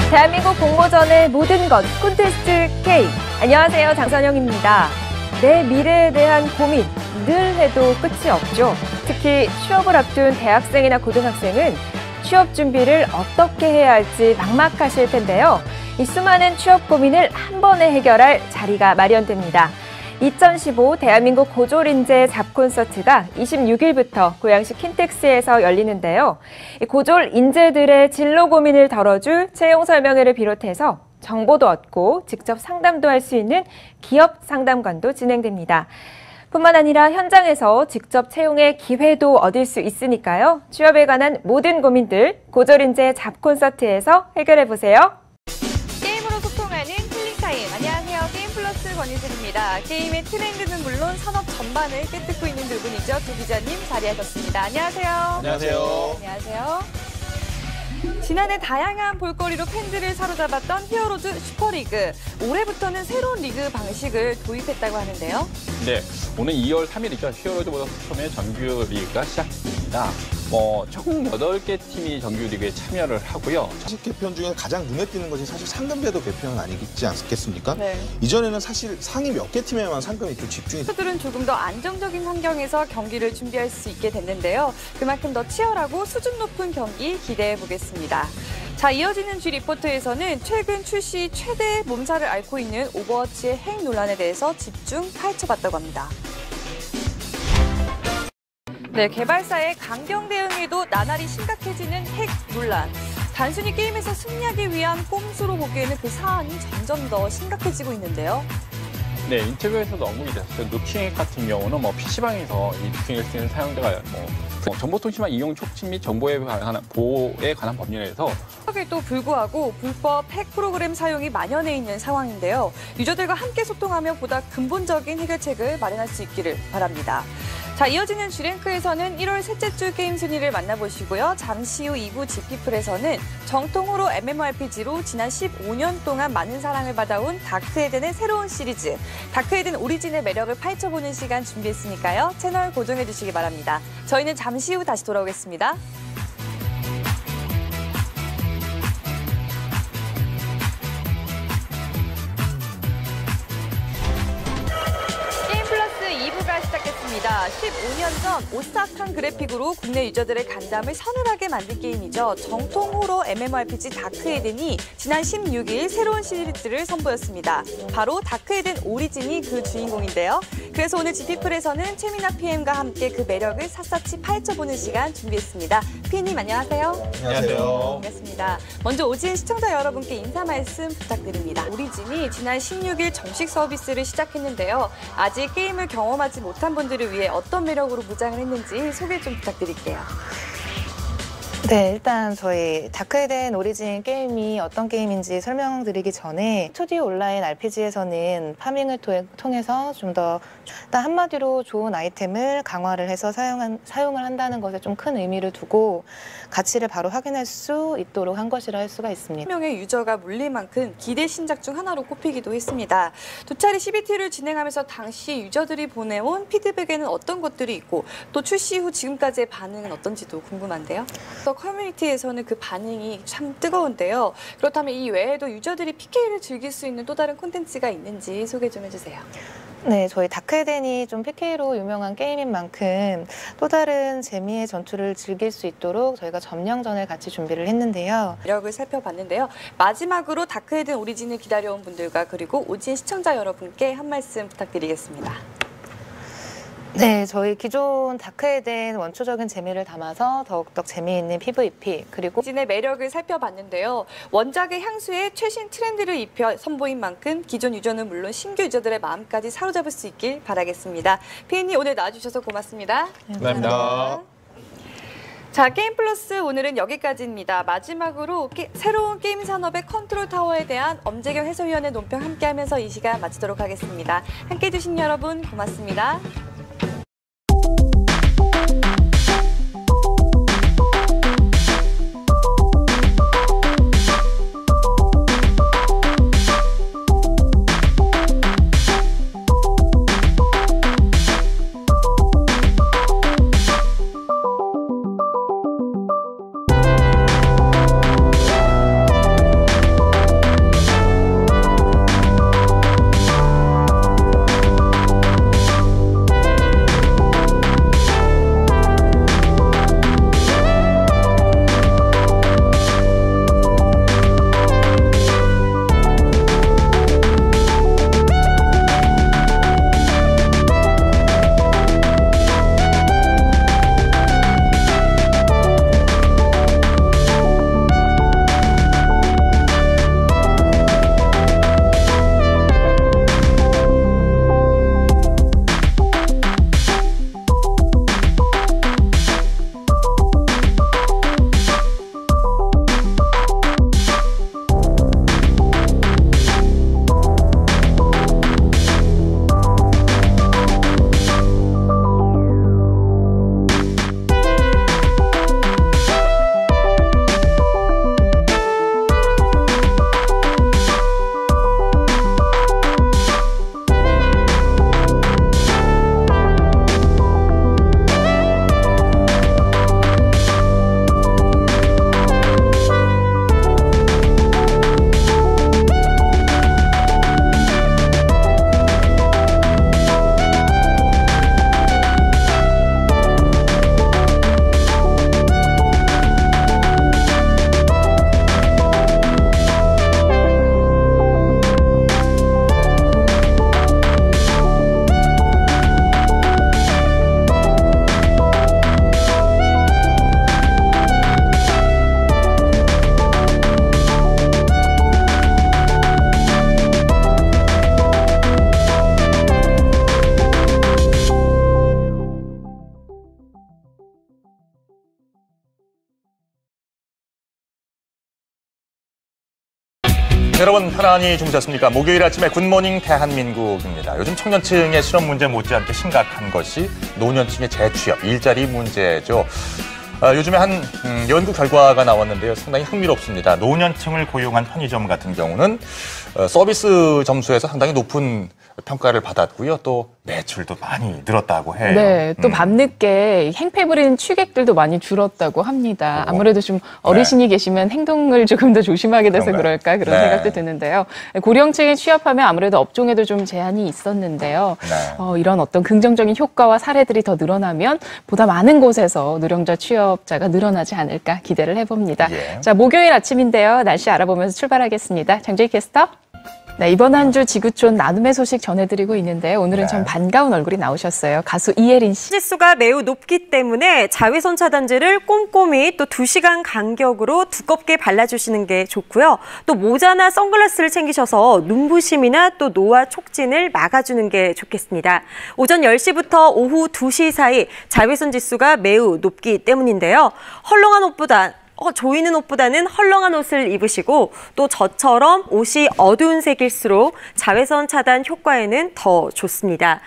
대한민국 공모전의 모든 것 콘테스트 K. 안녕하세요, 장선영입니다. 내 미래에 대한 고민 늘 해도 끝이 없죠. 특히 취업을 앞둔 대학생이나 고등학생은 취업 준비를 어떻게 해야 할지 막막하실 텐데요. 이 수많은 취업 고민을 한 번에 해결할 자리가 마련됩니다. 2015 대한민국 고졸인재 잡콘서트가 26일부터 고양시 킨텍스에서 열리는데요. 고졸 인재들의 진로 고민을 덜어줄 채용 설명회를 비롯해서 정보도 얻고 직접 상담도 할 수 있는 기업 상담관도 진행됩니다. 뿐만 아니라 현장에서 직접 채용의 기회도 얻을 수 있으니까요. 취업에 관한 모든 고민들 고졸인재 잡콘서트에서 해결해보세요. 게임으로 소통하는 힐링타임. 안녕하세요. 게임플러스 권희슬입니다. 게임의 트렌드는 물론 산업 전반을 꿰뚫고 있는 두 분이죠. 두 기자님 자리하셨습니다. 안녕하세요. 안녕하세요. 안녕하세요. 지난해 다양한 볼거리로 팬들을 사로잡았던 히어로즈 슈퍼리그. 올해부터는 새로운 리그 방식을 도입했다고 하는데요. 네, 오늘 2월 3일이죠. 히어로즈 모터스톰의 정규 리그가 시작됩니다. 총 8개 팀이 정규 리그에 참여를 하고요. 사실 개편 중에 가장 눈에 띄는 것이 사실 상금제도 개편은 아니지 않겠습니까? 네. 이전에는 사실 상위 몇 개 팀에만 상금이 좀 집중이 선수들은 조금 더 안정적인 환경에서 경기를 준비할 수 있게 됐는데요. 그만큼 더 치열하고 수준 높은 경기 기대해 보겠습니다. 자, 이어지는 G 리포트에서는 최근 출시 최대 몸살을 앓고 있는 오버워치의 핵 논란에 대해서 집중 파헤쳐봤다고 합니다. 네, 개발사의 강경 대응에도 나날이 심각해지는 핵 논란. 단순히 게임에서 승리하기 위한 꼼수로 보기에는 그 사안이 점점 더 심각해지고 있는데요. 네, 인터뷰에서도 언급이 됐었죠. 누킹 같은 경우는 PC방에서 이 누킹을 쓰는 사용자가 정보통신망 이용 촉진 및 정보에 관한 보호에 관한 법률에서 에도 불구하고 불법 핵 프로그램 사용이 만연해 있는 상황인데요. 유저들과 함께 소통하며 보다 근본적인 해결책을 마련할 수 있기를 바랍니다. 자, 이어지는 G랭크에서는 1월 셋째 주 게임 순위를 만나보시고요. 잠시 후 2부 G피플에서는 정통으로 MMORPG로 지난 15년 동안 많은 사랑을 받아온 다크에덴의 새로운 시리즈 다크에덴 오리진의 매력을 파헤쳐보는 시간 준비했으니까요. 채널 고정해 주시기 바랍니다. 저희는 잠시 후 다시 돌아오겠습니다. 시작했습니다. 15년 전 오싹한 그래픽으로 국내 유저들의 간담을 서늘하게 만든 게임이죠. 정통 호러 MMORPG 다크에덴이 지난 16일 새로운 시리즈를 선보였습니다. 바로 다크에덴 오리진이 그 주인공인데요. 그래서 오늘 G피플에서는 최민아 PM과 함께 그 매력을 샅샅이 파헤쳐보는 시간 준비했습니다. PM님 안녕하세요. 안녕하세요. 반갑습니다. 먼저 오진 시청자 여러분께 인사 말씀 부탁드립니다. 오리진이 지난 16일 정식 서비스를 시작했는데요. 아직 게임을 경험하지 못한 분들을 위해 어떤 매력으로 무장을 했는지 소개 좀 부탁드릴게요. 네, 일단 저희 다크에덴 오리진 게임이 어떤 게임인지 설명드리기 전에 스튜디오 온라인 RPG에서는 파밍을 통해서 좀 더 일단 한마디로 좋은 아이템을 강화를 해서 사용을 한다는 것에 좀 큰 의미를 두고 가치를 바로 확인할 수 있도록 한 것이라 할 수가 있습니다. 1명의 유저가 몰릴 만큼 기대 신작 중 하나로 꼽히기도 했습니다. 두 차례 CBT를 진행하면서 당시 유저들이 보내온 피드백에는 어떤 것들이 있고 또 출시 후 지금까지의 반응은 어떤지도 궁금한데요. 커뮤니티에서는 그 반응이 참 뜨거운데요. 그렇다면 이 외에도 유저들이 PK를 즐길 수 있는 또 다른 콘텐츠가 있는지 소개 좀 해주세요. 네, 저희 다크에덴이 좀 PK로 유명한 게임인 만큼 또 다른 재미의 전투를 즐길 수 있도록 저희가 점령전을 같이 준비를 했는데요. 매력을 살펴봤는데요. 마지막으로 다크에덴 오리진을 기다려온 분들과 그리고 오진 시청자 여러분께 한 말씀 부탁드리겠습니다. 네, 저희 기존 다크에덴 원초적인 재미를 담아서 더욱더 재미있는 PVP 그리고 오리진의 매력을 살펴봤는데요. 원작의 향수에 최신 트렌드를 입혀 선보인 만큼 기존 유저는 물론 신규 유저들의 마음까지 사로잡을 수 있길 바라겠습니다. 피디님 오늘 나와주셔서 고맙습니다. 감사합니다. 자, 게임플러스 오늘은 여기까지입니다. 마지막으로 새로운 게임 산업의 컨트롤 타워에 대한 엄재경 해설위원의 논평 함께하면서 이 시간 마치도록 하겠습니다. 함께해 주신 여러분 고맙습니다. 여러분 편안히 주무셨습니까? 목요일 아침에 굿모닝 대한민국입니다. 요즘 청년층의 실업 문제 못지않게 심각한 것이 노년층의 재취업, 일자리 문제죠. 요즘에 한 연구 결과가 나왔는데요. 상당히 흥미롭습니다. 노년층을 고용한 편의점 같은 경우는 서비스 점수에서 상당히 높은 평가를 받았고요. 또 매출도 많이 늘었다고 해요. 네, 또 밤늦게 행패 부리는 취객들도 많이 줄었다고 합니다. 아무래도 좀 어르신이 계시면 행동을 조금 더 조심하게 돼서 그런가요? 그럴까 그런 네. 생각도 드는데요. 고령층에 취업하면 아무래도 업종에도 좀 제한이 있었는데요. 네. 이런 어떤 긍정적인 효과와 사례들이 더 늘어나면 보다 많은 곳에서 노령자 취업자가 늘어나지 않을까 기대를 해봅니다. 예. 자, 목요일 아침인데요. 날씨 알아보면서 출발하겠습니다. 장재희 캐스터. 네, 이번 한 주 지구촌 나눔의 소식 전해드리고 있는데 오늘은 참 반가운 얼굴이 나오셨어요. 가수 이혜린 씨. 지수가 매우 높기 때문에 자외선 차단제를 꼼꼼히 또 2시간 간격으로 두껍게 발라주시는 게 좋고요. 또 모자나 선글라스를 챙기셔서 눈부심이나 또 노화 촉진을 막아주는 게 좋겠습니다. 오전 10시부터 오후 2시 사이 자외선 지수가 매우 높기 때문인데요. 조이는 옷보다는 헐렁한 옷을 입으시고 또 저처럼 옷이 어두운 색일수록 자외선 차단 효과에는 더 좋습니다.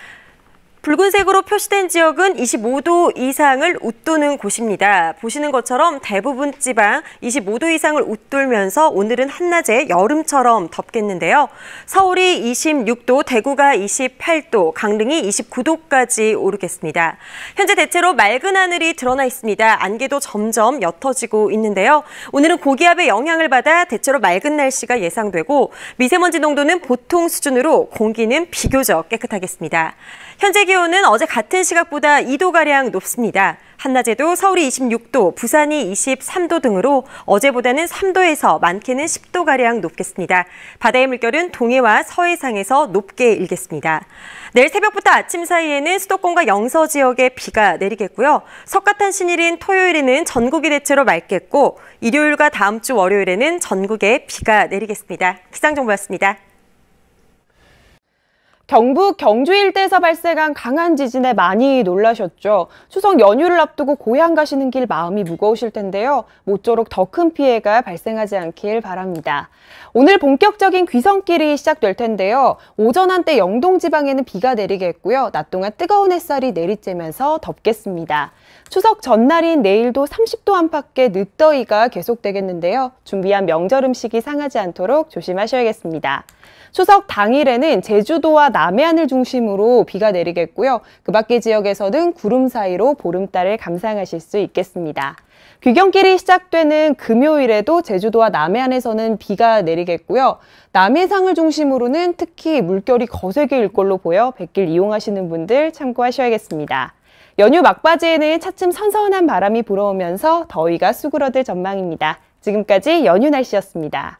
붉은색으로 표시된 지역은 25도 이상을 웃도는 곳입니다. 보시는 것처럼 대부분 지방 25도 이상을 웃돌면서 오늘은 한낮에 여름처럼 덥겠는데요. 서울이 26도, 대구가 28도, 강릉이 29도까지 오르겠습니다. 현재 대체로 맑은 하늘이 드러나 있습니다. 안개도 점점 옅어지고 있는데요. 오늘은 고기압의 영향을 받아 대체로 맑은 날씨가 예상되고 미세먼지 농도는 보통 수준으로 공기는 비교적 깨끗하겠습니다. 현재 기온은 어제 같은 시각보다 2도가량 높습니다. 한낮에도 서울이 26도, 부산이 23도 등으로 어제보다는 3도에서 많게는 10도가량 높겠습니다. 바다의 물결은 동해와 서해상에서 높게 일겠습니다. 내일 새벽부터 아침 사이에는 수도권과 영서 지역에 비가 내리겠고요. 석가탄신일인 토요일에는 전국이 대체로 맑겠고 일요일과 다음 주 월요일에는 전국에 비가 내리겠습니다. 기상정보였습니다. 경북 경주 일대에서 발생한 강한 지진에 많이 놀라셨죠. 추석 연휴를 앞두고 고향 가시는 길 마음이 무거우실 텐데요. 모쪼록 더 큰 피해가 발생하지 않길 바랍니다. 오늘 본격적인 귀성길이 시작될 텐데요. 오전 한때 영동 지방에는 비가 내리겠고요. 낮 동안 뜨거운 햇살이 내리쬐면서 덥겠습니다. 추석 전날인 내일도 30도 안팎의 늦더위가 계속되겠는데요. 준비한 명절 음식이 상하지 않도록 조심하셔야겠습니다. 추석 당일에는 제주도와 남해안을 중심으로 비가 내리겠고요. 그 밖의 지역에서는 구름 사이로 보름달을 감상하실 수 있겠습니다. 귀경길이 시작되는 금요일에도 제주도와 남해안에서는 비가 내리겠고요. 남해상을 중심으로는 특히 물결이 거세게 일 걸로 보여 뱃길 이용하시는 분들 참고하셔야겠습니다. 연휴 막바지에는 차츰 선선한 바람이 불어오면서 더위가 수그러들 전망입니다. 지금까지 연휴 날씨였습니다.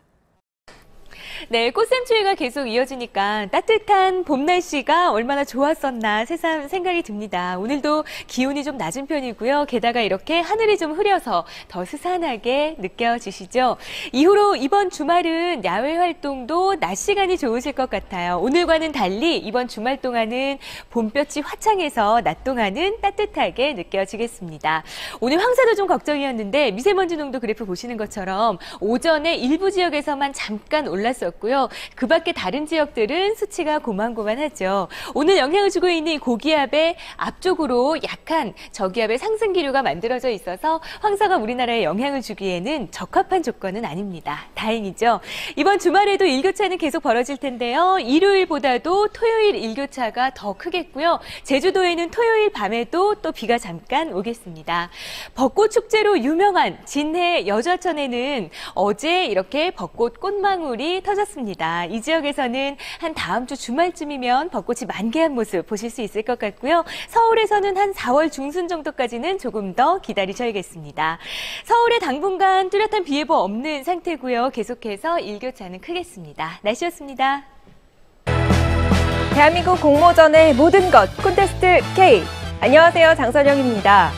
네, 꽃샘추위가 계속 이어지니까 따뜻한 봄 날씨가 얼마나 좋았었나 새삼 생각이 듭니다. 오늘도 기온이 좀 낮은 편이고요. 게다가 이렇게 하늘이 좀 흐려서 더 스산하게 느껴지시죠? 이후로 이번 주말은 야외 활동도 낮 시간이 좋으실 것 같아요. 오늘과는 달리 이번 주말 동안은 봄볕이 화창해서 낮 동안은 따뜻하게 느껴지겠습니다. 오늘 황사도 좀 걱정이었는데 미세먼지 농도 그래프 보시는 것처럼 오전에 일부 지역에서만 잠깐 올랐었고 그 밖에 다른 지역들은 수치가 고만고만하죠. 오늘 영향을 주고 있는 고기압의 앞쪽으로 약한 저기압의 상승 기류가 만들어져 있어서 황사가 우리나라에 영향을 주기에는 적합한 조건은 아닙니다. 다행이죠. 이번 주말에도 일교차는 계속 벌어질 텐데요. 일요일보다도 토요일 일교차가 더 크겠고요. 제주도에는 토요일 밤에도 또 비가 잠깐 오겠습니다. 벚꽃 축제로 유명한 진해 여좌천에는 어제 이렇게 벚꽃 꽃망울이 터졌습니다. 이 지역에서는 한 다음 주 주말쯤이면 벚꽃이 만개한 모습 보실 수 있을 것 같고요. 서울에서는 한 4월 중순 정도까지는 조금 더 기다리셔야겠습니다. 서울에 당분간 뚜렷한 비 예보 없는 상태고요. 계속해서 일교차는 크겠습니다. 날씨였습니다. 대한민국 공모전의 모든 것 콘테스트 K. 안녕하세요, 장선영입니다.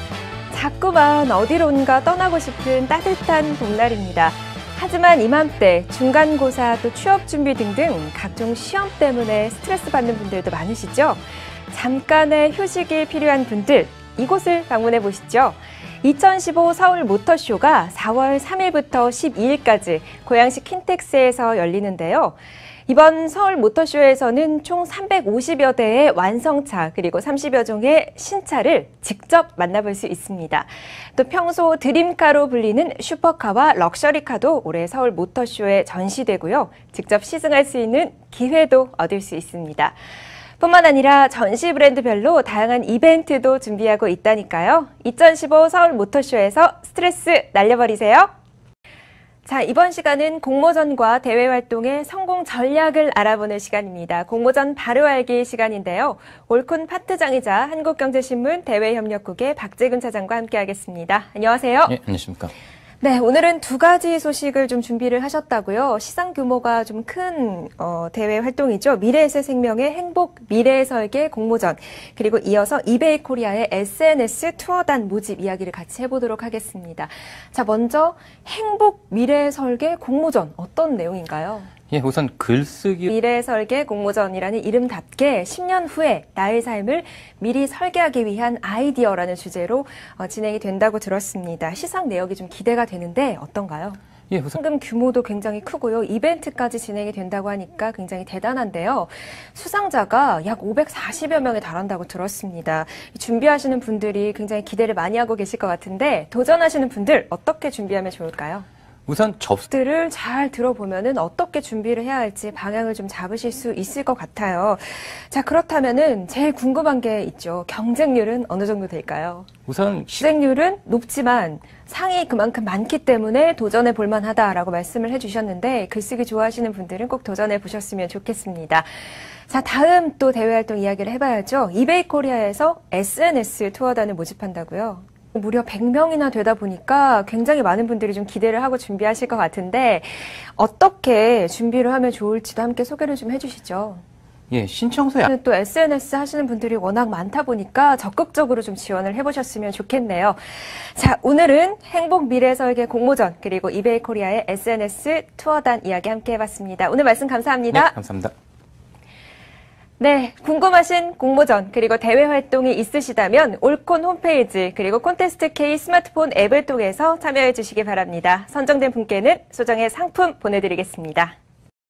자꾸만 어디론가 떠나고 싶은 따뜻한 봄날입니다. 하지만 이맘때 중간고사 또 취업 준비 등등 각종 시험 때문에 스트레스 받는 분들도 많으시죠? 잠깐의 휴식이 필요한 분들, 이곳을 방문해 보시죠. 2015 서울 모터쇼가 4월 3일부터 12일까지 고양시 킨텍스에서 열리는데요. 이번 서울 모터쇼에서는 총 350여 대의 완성차 그리고 30여 종의 신차를 직접 만나볼 수 있습니다. 또 평소 드림카로 불리는 슈퍼카와 럭셔리카도 올해 서울 모터쇼에 전시되고요. 직접 시승할 수 있는 기회도 얻을 수 있습니다. 뿐만 아니라 전시 브랜드별로 다양한 이벤트도 준비하고 있다니까요. 2015 서울 모터쇼에서 스트레스 날려버리세요. 자, 이번 시간은 공모전과 대회 활동의 성공 전략을 알아보는 시간입니다. 공모전 바로 알기 시간인데요. 올콘 파트장이자 한국경제신문 대외협력국의 박재근 차장과 함께하겠습니다. 안녕하세요. 네, 안녕하십니까. 네, 오늘은 두 가지 소식을 좀 준비를 하셨다고요. 시장 규모가 좀 큰 대회 활동이죠. 미래에셋생명의 행복 미래설계 공모전, 그리고 이어서 이베이 코리아의 SNS 투어단 모집 이야기를 같이 해보도록 하겠습니다. 자, 먼저 행복 미래설계 공모전 어떤 내용인가요? 예, 우선 글쓰기 미래설계 공모전이라는 이름답게 10년 후에 나의 삶을 미리 설계하기 위한 아이디어라는 주제로 진행이 된다고 들었습니다. 시상 내역이 좀 기대가 되는데 어떤가요? 예, 우선 상금 규모도 굉장히 크고요. 이벤트까지 진행이 된다고 하니까 굉장히 대단한데요. 수상자가 약 540여 명에 달한다고 들었습니다. 준비하시는 분들이 굉장히 기대를 많이 하고 계실 것 같은데 도전하시는 분들 어떻게 준비하면 좋을까요? 우선 들을 잘 들어보면은 어떻게 준비를 해야 할지 방향을 좀 잡으실 수 있을 것 같아요. 자, 그렇다면은 제일 궁금한 게 있죠. 경쟁률은 어느 정도 될까요? 우선 경쟁률은 높지만 상이 그만큼 많기 때문에 도전해 볼 만하다라고 말씀을 해주셨는데 글쓰기 좋아하시는 분들은 꼭 도전해 보셨으면 좋겠습니다. 자, 다음 또 대외 활동 이야기를 해봐야죠. 이베이 코리아에서 SNS 투어단을 모집한다고요. 무려 100명이나 되다 보니까 굉장히 많은 분들이 좀 기대를 하고 준비하실 것 같은데 어떻게 준비를 하면 좋을지도 함께 소개를 좀 해주시죠. 예, 신청서에 또 SNS 하시는 분들이 워낙 많다 보니까 적극적으로 좀 지원을 해보셨으면 좋겠네요. 자, 오늘은 행복 미래설계 공모전 그리고 이베이 코리아의 SNS 투어단 이야기 함께 해봤습니다. 오늘 말씀 감사합니다. 네, 감사합니다. 네, 궁금하신 공모전 그리고 대회 활동이 있으시다면 올콘 홈페이지 그리고 콘테스트 K 스마트폰 앱을 통해서 참여해 주시기 바랍니다. 선정된 분께는 소정의 상품 보내드리겠습니다.